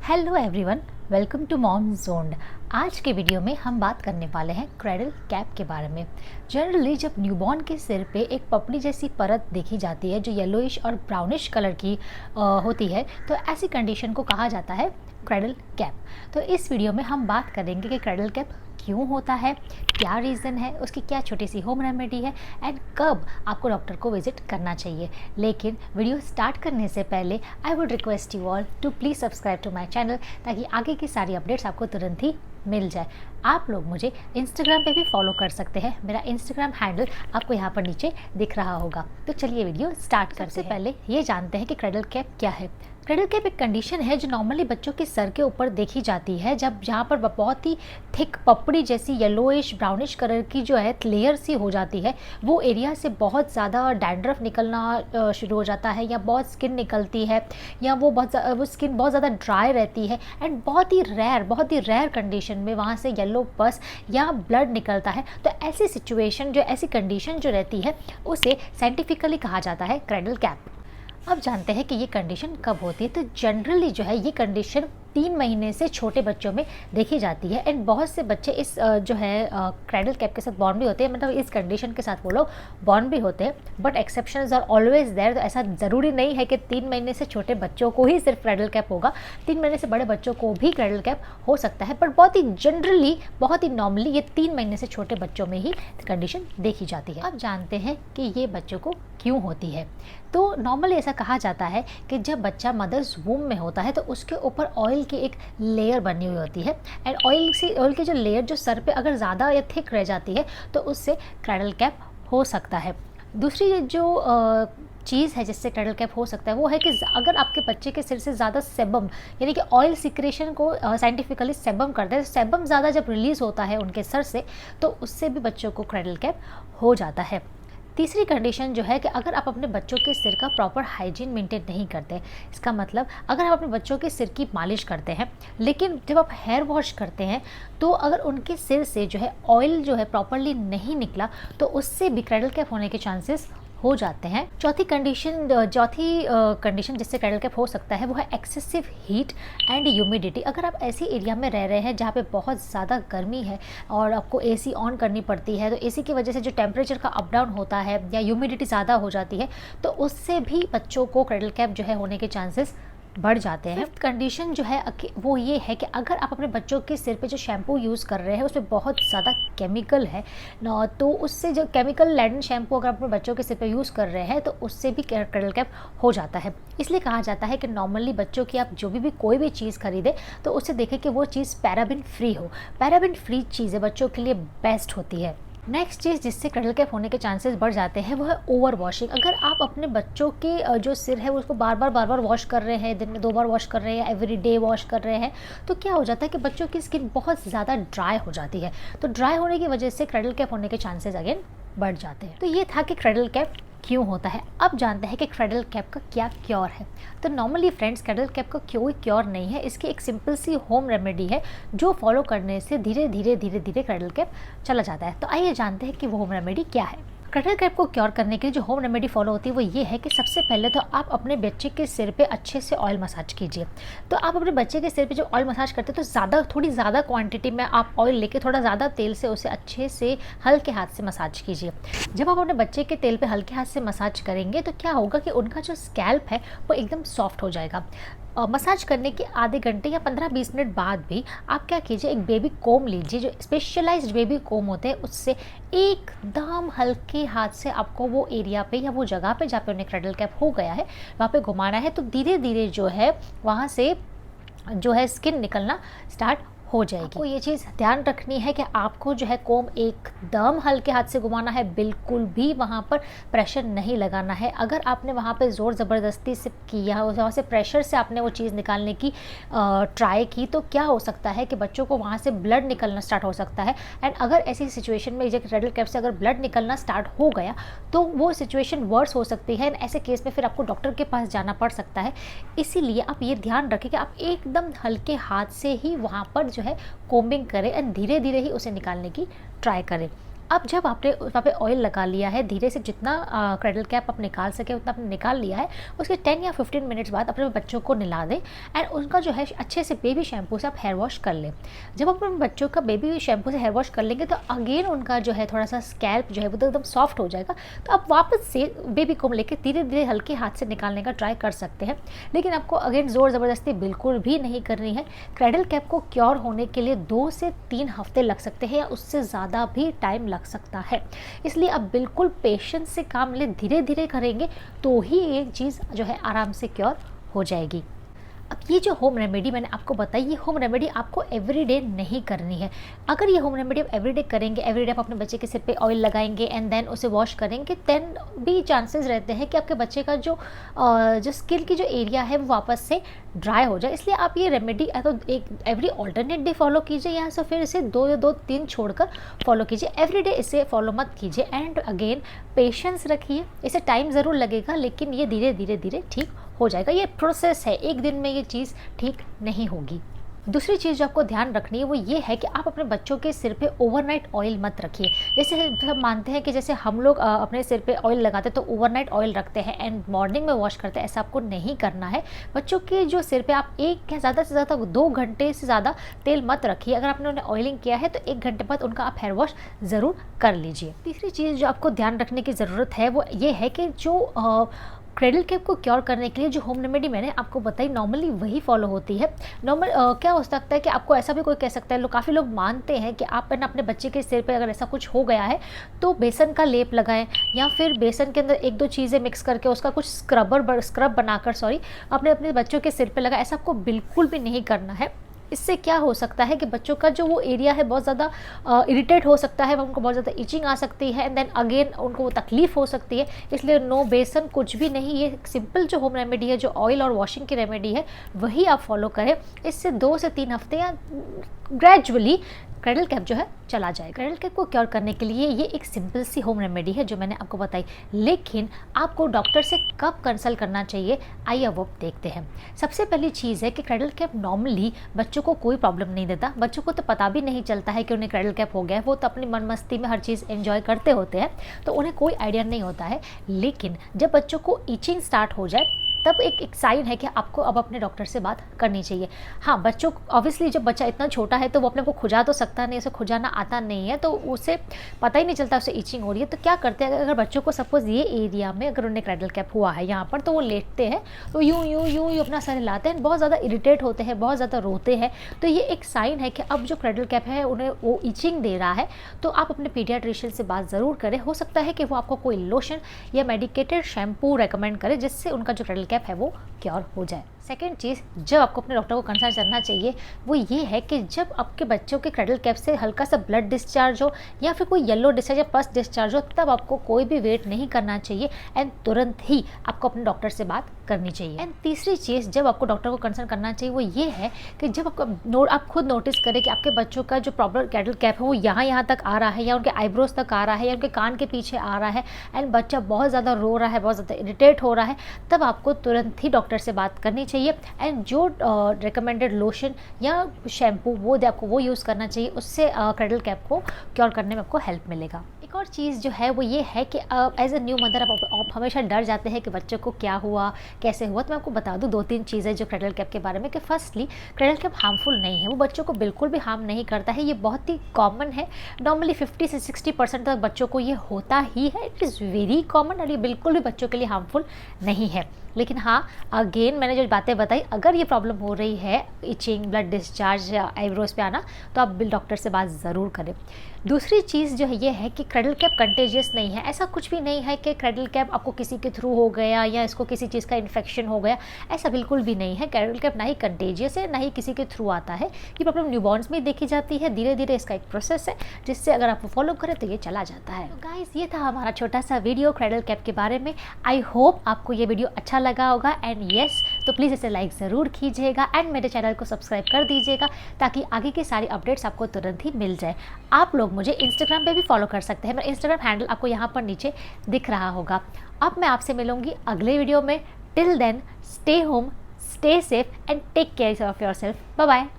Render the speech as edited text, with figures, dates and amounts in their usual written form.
Hello everyone, welcome to Mom Zoned. आज के video में हम बात करने वाले हैं क्रेडल कैप के बारे में। जनरली जब न्यूबॉर्न के सिर पे एक पपड़ी जैसी परत देखी जाती है जो येलोइश और ब्राउनिश कलर की होती है, तो ऐसी कंडीशन को कहा जाता है क्रेडल कैप। तो इस वीडियो में हम बात करेंगे कि क्रेडल कैप क्यों होता है, क्या रीज़न है, उसकी क्या छोटी सी होम रेमेडी है एंड कब आपको डॉक्टर को विजिट करना चाहिए। लेकिन वीडियो स्टार्ट करने से पहले I would request you all to please subscribe to my channel, ताकि आगे की सारी अपडेट्स आपको तुरंत ही मिल जाए। आप लोग मुझे इंस्टाग्राम पे भी फॉलो कर सकते हैं। मेरा इंस्टाग्राम हैंडल आपको यहाँ पर नीचे दिख रहा होगा। तो चलिए वीडियो स्टार्ट करते हैं। पहले ये जानते हैं कि क्रेडल कैप क्या है। क्रेडल कैप एक कंडीशन है जो नॉर्मली बच्चों के सर के ऊपर देखी जाती है, जब जहाँ पर बहुत ही थिक पपड़ी जैसी येलोइश ब्राउनिश कलर की जो है लेयर सी हो जाती है, वो एरिया से बहुत ज़्यादा डैंड्रफ निकलना शुरू हो जाता है, या बहुत स्किन निकलती है, या वो स्किन बहुत ज़्यादा ड्राई रहती है एंड बहुत ही रेयर कंडीशन में वहाँ से येलो पस या ब्लड निकलता है। तो ऐसी कंडीशन जो रहती है उसे साइंटिफिकली कहा जाता है क्रेडल कैप। अब जानते हैं कि ये कंडीशन कब होती है। तो जनरली जो है ये कंडीशन 3 महीने से छोटे बच्चों में देखी जाती है एंड बहुत से बच्चे इस जो है क्रेडल कैप के साथ बॉर्न भी होते हैं, मतलब इस कंडीशन के साथ वो लोग बॉर्न भी होते हैं। But exceptions are always there. तो ऐसा ज़रूरी नहीं है कि 3 महीने से छोटे बच्चों को ही सिर्फ क्रेडल कैप होगा, 3 महीने से बड़े बच्चों को भी क्रेडल कैप हो सकता है। बट बहुत ही जनरली, बहुत ही नॉर्मली ये 3 महीने से छोटे बच्चों में ही कंडीशन देखी जाती है। अब जानते हैं कि ये बच्चों को क्यों होती है। तो नॉर्मली ऐसा कहा जाता है कि जब बच्चा मदर्स वूम में होता है तो उसके ऊपर ऑयल की एक लेयर बनी हुई होती है एंड ऑयल की जो लेयर जो सर पे अगर ज़्यादा या थिक रह जाती है तो उससे क्रेडल कैप हो सकता है। दूसरी जो चीज़ है जिससे क्रेडल कैप हो सकता है वो है कि अगर आपके बच्चे के सिर से ज़्यादा सेबम, यानी कि ऑयल सिक्रेशन को साइंटिफिकली सेबम करते हैं, सेबम ज़्यादा जब रिलीज़ होता है उनके सर से तो उससे भी बच्चों को क्रेडल कैप हो जाता है। तीसरी कंडीशन जो है कि अगर आप अपने बच्चों के सिर का प्रॉपर हाइजीन मेंटेन नहीं करते, इसका मतलब अगर आप अपने बच्चों के सिर की मालिश करते हैं लेकिन जब आप हेयर वॉश करते हैं तो अगर उनके सिर से जो है ऑयल जो है प्रॉपरली नहीं निकला तो उससे भी क्रेडल कैप होने के चांसेस हो जाते हैं। चौथी कंडीशन जिससे क्रेडल कैप हो सकता है वो है एक्सेसिव हीट एंड ह्यूमिडिटी। अगर आप ऐसी एरिया में रह रहे हैं जहाँ पे बहुत ज़्यादा गर्मी है और आपको एसी ऑन करनी पड़ती है, तो एसी की वजह से जो टेम्परेचर का अप डाउन होता है या ह्यूमिडिटी ज़्यादा हो जाती है तो उससे भी बच्चों को क्रेडल कैप जो है होने के चांसेस बढ़ जाते हैं। फिफ्थ कंडीशन जो है वो ये है कि अगर आप अपने बच्चों के सिर पे जो शैम्पू यूज़ कर रहे हैं उसमें बहुत ज़्यादा केमिकल है ना, तो उससे जो केमिकल लैडन शैम्पू अगर अपने बच्चों के सिर पे यूज़ कर रहे हैं तो उससे भी क्रेडल कैप हो जाता है। इसलिए कहा जाता है कि नॉर्मली बच्चों की आप जो भी कोई भी चीज़ खरीदें तो उससे देखें कि वो चीज़ पैराबिन फ्री हो। पैराबिन फ्री चीज़ें बच्चों के लिए बेस्ट होती है। नेक्स्ट चीज़ जिससे क्रेडल कैप होने के चांसेस बढ़ जाते हैं वो है ओवर वॉशिंग। अगर आप अपने बच्चों के जो सिर है उसको बार बार वॉश कर रहे हैं, दिन में 2 बार वॉश कर रहे हैं, एवरी डे वॉश कर रहे हैं, तो क्या हो जाता है कि बच्चों की स्किन बहुत ज़्यादा ड्राई हो जाती है। तो ड्राई होने की वजह से क्रेडल कैप होने के चांसेस अगेन बढ़ जाते हैं। तो ये था कि क्रेडल कैप क्यों होता है। अब जानते हैं कि क्रेडल कैप का क्या क्योर है। तो नॉर्मली फ्रेंड्स, क्रेडल कैप का कोई क्योर नहीं है, इसकी एक सिंपल सी होम रेमेडी है जो फॉलो करने से धीरे धीरे क्रेडल कैप चला जाता है। तो आइए जानते हैं कि वो होम रेमेडी क्या है। क्रेडल कैप को क्योर करने के लिए जो होम रेमेडी फॉलो होती है वो ये है कि सबसे पहले तो आप अपने बच्चे के सिर पे अच्छे से ऑयल मसाज कीजिए। तो आप अपने बच्चे के सिर पे जो ऑयल मसाज करते हैं तो थोड़ी ज़्यादा क्वांटिटी में आप ऑयल लेके थोड़ा ज़्यादा तेल से उसे अच्छे से हल्के हाथ से मसाज कीजिए। जब आप अपने बच्चे के तेल पे हल्के हाथ से मसाज करेंगे तो क्या होगा कि उनका जो स्कैल्प है वो एकदम सॉफ्ट हो जाएगा। मसाज करने के आधे घंटे या 15-20 मिनट बाद भी आप क्या कीजिए, एक बेबी कोम लीजिए, जो स्पेशलाइज्ड बेबी कोम होते हैं, उससे एकदम हल्के हाथ से आपको वो एरिया पे या वो जगह पे जहाँ पे उन्हें क्रेडल कैप हो गया है वहाँ पे घुमाना है। तो धीरे धीरे जो है वहाँ से जो है स्किन निकलना स्टार्ट हो जाएगी। आपको ये चीज़ ध्यान रखनी है कि आपको जो है कोम एकदम हल्के हाथ से घुमाना है, बिल्कुल भी वहाँ पर प्रेशर नहीं लगाना है। अगर आपने वहाँ पे ज़ोर ज़बरदस्ती से किया, वहाँ से प्रेशर से आपने वो चीज़ निकालने की ट्राई की, तो क्या हो सकता है कि बच्चों को वहाँ से ब्लड निकलना स्टार्ट हो सकता है। एंड अगर ऐसी सिचुएशन में जब क्रेडल कैप से अगर ब्लड निकलना स्टार्ट हो गया तो वो सिचुएशन वर्स हो सकती है। ऐसे केस में फिर आपको डॉक्टर के पास जाना पड़ सकता है। इसीलिए आप ये ध्यान रखें कि आप एकदम हल्के हाथ से ही वहाँ पर जो है कोम्बिंग करें एंड धीरे धीरे ही उसे निकालने की ट्राई करें। अब जब आपने वहाँ पे ऑयल लगा लिया है, धीरे से जितना क्रेडल कैप आप निकाल सके उतना आपने निकाल लिया है, उसके 10 या 15 मिनट्स बाद अपने बच्चों को नहला दें एंड उनका जो है अच्छे से बेबी शैम्पू से आप हेयर वॉश कर लें। जब आप अपने बच्चों का बेबी शैम्पू से हेयर वॉश कर लेंगे तो अगेन उनका जो है थोड़ा सा स्कैल्प जो है वो तो एकदम सॉफ्ट हो जाएगा। तो आप वापस से बेबी को लेकर धीरे धीरे हल्के हाथ से निकालने का ट्राई कर सकते हैं, लेकिन आपको अगेन ज़ोर ज़बरदस्ती बिल्कुल भी नहीं करनी है। क्रेडल कैप को क्योर होने के लिए 2 से 3 हफ्ते लग सकते हैं या उससे ज़्यादा भी टाइम लग सकता है, इसलिए आप बिल्कुल पेशेंस से काम लें, धीरे धीरे करेंगे तो ही ये चीज़ जो है आराम से क्योर हो जाएगी। अब ये जो होम रेमेडी मैंने आपको बताई, ये होम रेमेडी आपको एवरीडे नहीं करनी है। अगर ये होम रेमेडी आप एवरीडे करेंगे, एवरीडे आप अपने बच्चे के सिर पे ऑयल लगाएंगे एंड देन उसे वॉश करेंगे, देन भी चांसेस रहते हैं कि आपके बच्चे का जो स्किन की जो एरिया है वो वापस से ड्राई हो जाए। इसलिए आप ये रेमेडी तो एक एवरी ऑल्टरनेट डे फॉलो कीजिए या तो फिर इसे 2-3 छोड़कर फॉलो कीजिए, एवरीडे इसे फॉलो मत कीजिए। एंड अगेन पेशेंस रखिए, इसे टाइम ज़रूर लगेगा लेकिन ये धीरे धीरे धीरे ठीक हो जाएगा। ये प्रोसेस है, एक दिन में ये चीज़ ठीक नहीं होगी। दूसरी चीज़ जो आपको ध्यान रखनी है वो ये है कि आप अपने बच्चों के सिर पे ओवरनाइट ऑयल मत रखिए। जैसे सब मानते हैं कि जैसे हम लोग अपने सिर पे ऑयल लगाते हैं तो ओवरनाइट ऑयल रखते हैं एंड मॉर्निंग में वॉश करते हैं, ऐसा आपको नहीं करना है। बच्चों के जो सिर पे आप एक या ज़्यादा से ज़्यादा 2 घंटे से ज़्यादा तेल मत रखिए। अगर आपने उन्हें ऑयलिंग किया है तो 1 घंटे बाद उनका आप हेयर वॉश ज़रूर कर लीजिए। तीसरी चीज़ जो आपको ध्यान रखने की ज़रूरत है वो ये है कि जो क्रेडल कैप को क्योर करने के लिए जो होम रेमेडी मैंने आपको बताई नॉर्मली वही फॉलो होती है। नॉर्मल क्या हो सकता है कि आपको ऐसा भी कोई कह सकता है, काफ़ी लोग मानते हैं कि आप अपने बच्चे के सिर पे अगर ऐसा कुछ हो गया है तो बेसन का लेप लगाएं या फिर बेसन के अंदर 1-2 चीज़ें मिक्स करके उसका कुछ स्क्रब बनाकर अपने अपने बच्चों के सिर पे लगाएं। ऐसा आपको बिल्कुल भी नहीं करना है। इससे क्या हो सकता है कि बच्चों का जो वो एरिया है बहुत ज़्यादा इरिटेट हो सकता है, उनको बहुत ज़्यादा इचिंग आ सकती है एंड देन अगेन उनको वो तकलीफ हो सकती है। इसलिए नो बेसन कुछ भी नहीं, ये सिंपल जो होम रेमेडी है, जो ऑयल और वॉशिंग की रेमेडी है वही आप फॉलो करें। इससे 2 से 3 हफ्ते या ग्रेजुअली क्रेडल कैप जो है चला जाएगा। क्रेडल कैप को क्योर करने के लिए ये एक सिंपल सी होम रेमेडी है जो मैंने आपको बताई, लेकिन आपको डॉक्टर से कब कंसल्ट करना चाहिए आइए अब देखते हैं। सबसे पहली चीज़ है कि क्रेडल कैप नॉर्मली बच्चों को कोई प्रॉब्लम नहीं देता। बच्चों को तो पता भी नहीं चलता है कि उन्हें क्रेडल कैप हो गया है, वो तो अपनी मन मस्ती में हर चीज़ एंजॉय करते होते हैं तो उन्हें कोई आइडिया नहीं होता है। लेकिन जब बच्चों को इचिंग स्टार्ट हो जाए तब एक साइन है कि आपको अब अपने डॉक्टर से बात करनी चाहिए। हाँ, बच्चों को ऑब्वियसली जब बच्चा इतना छोटा है तो वो अपने को खुजा तो सकता नहीं, उसे खुजाना आता नहीं है तो उसे पता ही नहीं चलता उसे इचिंग हो रही है। तो क्या करते हैं, अगर बच्चों को सपोज ये एरिया में अगर उन्हें क्रेडल कैप हुआ है यहाँ पर तो वो लेटते हैं तो यूँ अपना सर हिलाते हैं, बहुत ज़्यादा इरिटेट होते हैं, बहुत ज़्यादा रोते हैं। तो ये एक साइन है कि अब जो क्रेडल कैप है उन्हें वो इचिंग दे रहा है। तो आप अपने पीडियाट्रिशियन से बात ज़रूर करें, हो सकता है कि वो आपको कोई लोशन या मेडिकेटेड शैम्पू रेकमेंड करे जिससे उनका जो क्रेडल कैप है वो क्योर हो जाए। सेकेंड चीज़ जब आपको अपने डॉक्टर को कंसल्ट करना चाहिए वो ये है कि जब आपके बच्चों के क्रेडल कैप से हल्का सा ब्लड डिस्चार्ज हो या फिर कोई येलो डिस्चार्ज या पस डिस्चार्ज हो तब आपको कोई भी वेट नहीं करना चाहिए एंड तुरंत ही आपको अपने डॉक्टर से बात करनी चाहिए। एंड तीसरी चीज़ जब आपको डॉक्टर को कंसल्ट करना चाहिए वो ये है कि जब आप खुद नोटिस करें कि आपके बच्चों का जो प्रॉपर क्रेडल कैप है वो यहाँ तक आ रहा है या उनके आईब्रोज तक आ रहा है या उनके कान के पीछे आ रहा है एंड बच्चा बहुत ज़्यादा रो रहा है, बहुत ज़्यादा इरिटेट हो रहा है, तब आपको तुरंत ही डॉक्टर से बात करनी चाहिए एंड जो रिकमेंडेड लोशन या शैम्पू वो आपको वो यूज़ करना चाहिए, उससे क्रेडल कैप को क्योर करने में आपको हेल्प मिलेगा। एक और चीज़ जो है वो ये है कि एज ए न्यू मदर आप हमेशा डर जाते हैं कि बच्चों को क्या हुआ, कैसे हुआ। तो मैं आपको बता दूं 2-3 चीज़ें जो क्रेडल कैप के बारे में कि फर्स्टली क्रेडल कैप हार्मफुल नहीं है, वो बच्चों को बिल्कुल भी हार्म नहीं करता है। ये बहुत ही कॉमन है, नॉर्मली 50 से 60% तक बच्चों को ये होता ही है। इट इज़ वेरी कॉमन और ये बिल्कुल भी बच्चों के लिए हार्मफुल नहीं है। लेकिन हाँ, अगेन मैंने जो बातें बताई, अगर ये प्रॉब्लम हो रही है इचिंग, ब्लड डिस्चार्ज या आईब्रोज पे आना, तो आप डॉक्टर से बात ज़रूर करें। दूसरी चीज़ जो है ये है कि क्रेडल कैप कंटेजियस नहीं है। ऐसा कुछ भी नहीं है कि क्रेडल कैप आपको किसी के थ्रू हो गया या इसको किसी चीज़ का इन्फेक्शन हो गया, ऐसा बिल्कुल भी नहीं है। क्रेडल कैप ना ही कंटेजियस है ना ही किसी के थ्रू आता है। ये प्रॉब्लम न्यूबॉर्न्स में देखी जाती है, धीरे धीरे इसका एक प्रोसेस है जिससे अगर आप फॉलो करें तो ये चला जाता है। तो गाइस, ये था हमारा छोटा सा वीडियो क्रेडल कैप के बारे में। आई होप आपको ये वीडियो अच्छा लगा होगा एंड येस तो प्लीज़ इसे लाइक ज़रूर कीजिएगा एंड मेरे चैनल को सब्सक्राइब कर दीजिएगा ताकि आगे की सारी अपडेट्स आपको तुरंत ही मिल जाए। आप लोग मुझे इंस्टाग्राम पे भी फॉलो कर सकते हैं, मेरा इंस्टाग्राम हैंडल आपको यहाँ पर नीचे दिख रहा होगा। अब मैं आपसे मिलूंगी अगले वीडियो में। Till then stay home, stay safe and take care of yourself. Bye bye.